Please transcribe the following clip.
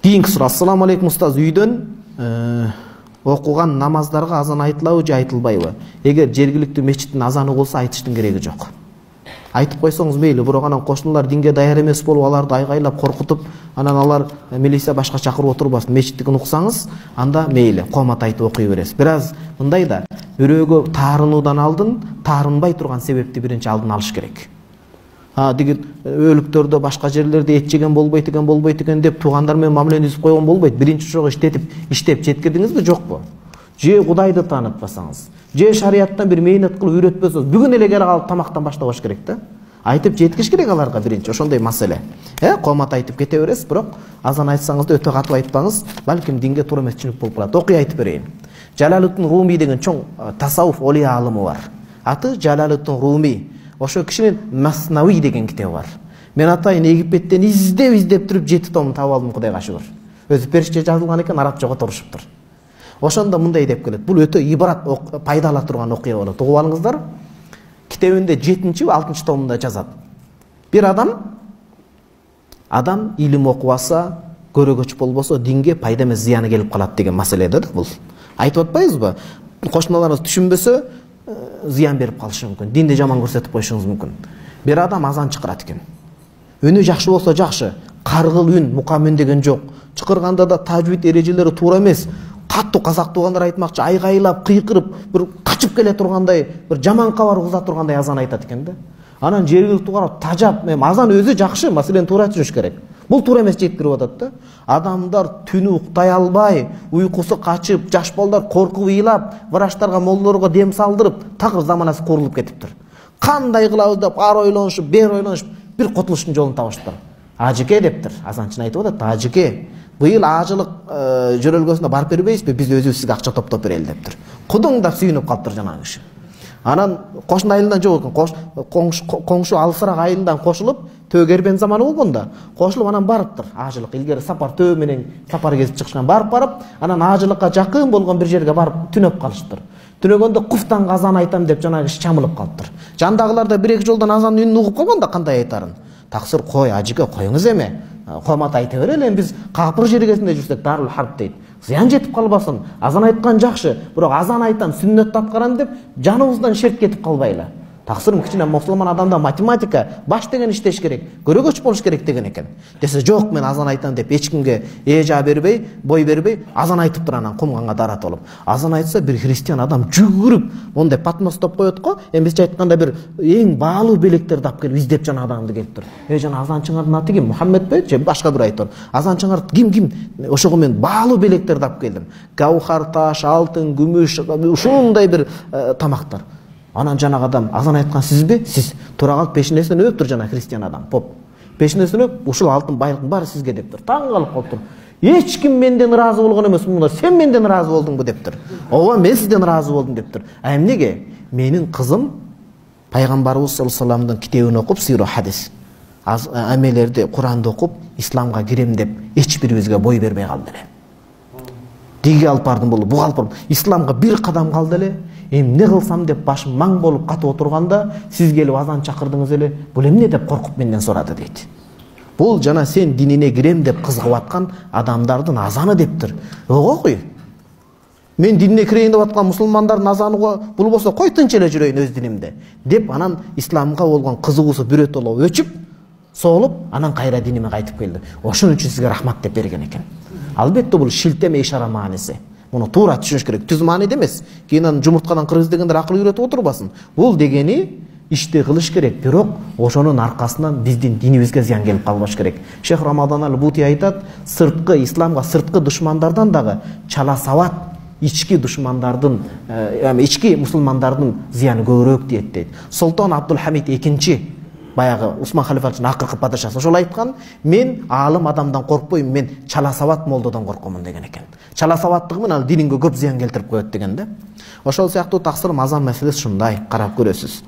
Кийинки суроо. Ассаламу алейкум устаз. Үйдөн окуган намаздарга азан айтылабы же айтылбайбы? Эгер жергиликтүү мечиттин азаны болсо айтыштын кереги жок. Айтып койсоңуз мейли, бирок анан кошуналар динге даяр эмес болуп, аларды айгайлап коркутуп, анан алар милиция башка чакырып отурбасын, мечиттикин уксаңыз, анда мейли, комат айтып окуй бересиз. Бираз мындай да, бирөөгө таарынуудан алдын, таарынбай турган себепти биринчи алдын алыш керек. Деген өлүктөрдө башка жерлерде эт жеген болбойт экен деп туугандар менен мамилени үзүп койгон болбойт. Биринчи жолу иштеп жеткирдиңизби, жокпу? Же Кудайды таанытпасаңыз, же шариаттан бир мээнет кылып үйрөтпөсөңүз, бүгүн эле келип алып тамактан баштабаш керек да. Айтып жеткиш керек аларга биринчи, ошондой маселе. Комат айтып кете бересиз, бирок азан айтсаңыз да өтө катуу айтпаңыз, балким динге туура эмес түшүнүк болуп калат. Окуй айтып берейин. Жалалуттин Руми деген чоң тасаввуф олия алымы бар. Аты Жалалуттин Руми. Ошо кишинин Маснави деген китеби бар. Мен атайын Египеттен издеп туруп 7 томун таап алдым, Кудайга шүгүр. Өзү перишче жазылган экен, арабчага турушуптур. Ошондо мындай деп келет. Бул өтө ибрат, пайда ала турган окуя болот. Угуп алыңыздар. Китебинде 7-6 томунда жазат. Бир адам илим окубаса, көрөгөч болбосо, динге пайда эмес зыяны келип калат деген маселеде да бул. Айтып атпайбызбы? Кошуналарыңыз түшүнбөсө, зыян берип калышы мүмкүн. Динди жаман көрсөтүп коюшуңуз мүмкүн. Бир адам азан чыкырат экен. Үнү жакшы болсо жакшы, каргыл үн, мукам үн деген жок. Чыкырганда да тажвид эрежелери туура эмес. Каттуу казак туугандар айтмакчы, айгайлап, кыйкырып, бир качып келе тургандай, бир жаман кабар угуза тургандай азан айтат экен да. Анан жергиликтүү карап тажап, азан өзү жакшы, маселени туура түшүнүш керек. Бул туура эмес жеткирип атат да. Адамдар түнү уктай албай, уйкусу качып, жаш балдар коркуп ыйлап, врачтарга, молдорго дем салдырып, такыр заманасы курулуп кетиптир. Кандай кылабыз деп ар ойлонушуп, бер ойлонушуп, бир котулуштун жолун табыштыр. Ажыке дептир. Азанчын айтып атат, ажыке. Быйыл ажылык жөрөлгөсүнө барып бербейсизби? Биз өзүбүз сизге акча топтоп берели дептир. Кудуңдап сүйүнүп калыптыр жанагы киши. Анан кошун айылынан жок экен, коңшу алысыраак айылдан кошулуп, төө кербен заманы болгондо, кошулуп анан барыптыр. Ажылык илгери сапар төө менен сапар кезип чыгышкан, барып, анан ажылыкка жакын болгон бир жерге барып түнөп калыштыр. Түнөгөндө куфтан азан айтам деп жанагы киши чамылып калыптыр. Жандагылар да 1-2 жолдон азан үнүн угуп калганда кандай айтарын. Таксыр кой, ажыке коюңуз эме. Комат айта берели, биз капыр жергесинде жүрсөк Дарул Харп дейт. Зыян жетип калбасын. Азан айткан жакшы, бирок азан айтам, сүннөттү аткарам деп жаныбыздан шерт кетип калбайлы. Таксыр кичине мусулман адамда математика, баш деген иштеш керек, көрөгөч болуш керек деген экен. Десе жок, мен азан айтам деп эч кимге эжа бербей, бой бербей, азан айтыптыр анан кумганга дарат болуп. Азан айтса бир христиан адам жүгүрүп, мондай патмостоп коет го, эмизче айтканда бир эң баалуу белектерди алып келип издеп жана адамды келиптир. Жана азанчыңардын аты ким? Мухаммедпи же башка бир айтор. Азанчыңар ким? Ошого мен баалуу белектерди алып келдим. Гаухар таш, алтын, күмүш, ушундай бир тамактар. Анан жанагы адам азан айткан сизби? Сиз тура калып пешинесинен өптүр жана христиан адам. Поп. Пешинесинен өп, ушул алтын байлыктын баары сизге дептир. Таң калып калыптыр. Эч ким менден ыраазы болгон эмес, мында сен менден ыраазы болдуңбу дептир. Ооба, мен сизден ыраазы болдум дептир. Эмнеге? Менин кызым пайгамбарыбыз саллаллаху алейхи вассаламдын китебин окуп, сыйру хадис, амелерди, Куранды окуп, исламга кирем деп эч бирибизге бой бербей калды эле. Диге алып бардым болуп, буга алып бардым. Исламга бир кадам калды эле. Эмне кылсам деп башым маң болуп катып отурганда, сиз келип азан чакырдыңыз эле. Бул эмне деп коркуп менден сурады дейт. Бул жана сен динине кирем деп кызыгып аткан адамдардын азаны дептир. Окуй. Мен динине кирейин деп аткан мусулмандардын азаны бул болсо кой тынч эле жүрөйүн өз динимде деп анан исламга болгон кызыгуусу бирөтөлө өчүп, соолуп, анан кайра диниме кайтып келди. Ошон үчүн сизге рахмат деп берген экен. Албетте бул шилтеме ишара мааниси. Муну туура түшүнүш керек. Түз мааниде эмес. Кийин жумурткадан кыргыз дегендер акыл үйрөтүп отурбасын. Бул дегени ишти кылыш керек, бирок ошонун аркасынан биздин динибизге зыян келип калбаш керек. Шейх Рамадан ал-Бути айтат, сырткы исламга сырткы душмандардан дагы чала сават ички душмандардын, ички мусулмандардын зыяны көбүрөөк дейт. Султан Абдулхамид II баягы Усман халифанын акыркы падышасы ошол айткан, мен аалым адамдан коркпойм, мен чала сават молдодон коркомун деген экен. Чала саваттыгы менен ал дининге көп зыян келтирип коет деген да. Ошол сыяктуу таксыр азан маселеси ушундай, карап көрөсүз.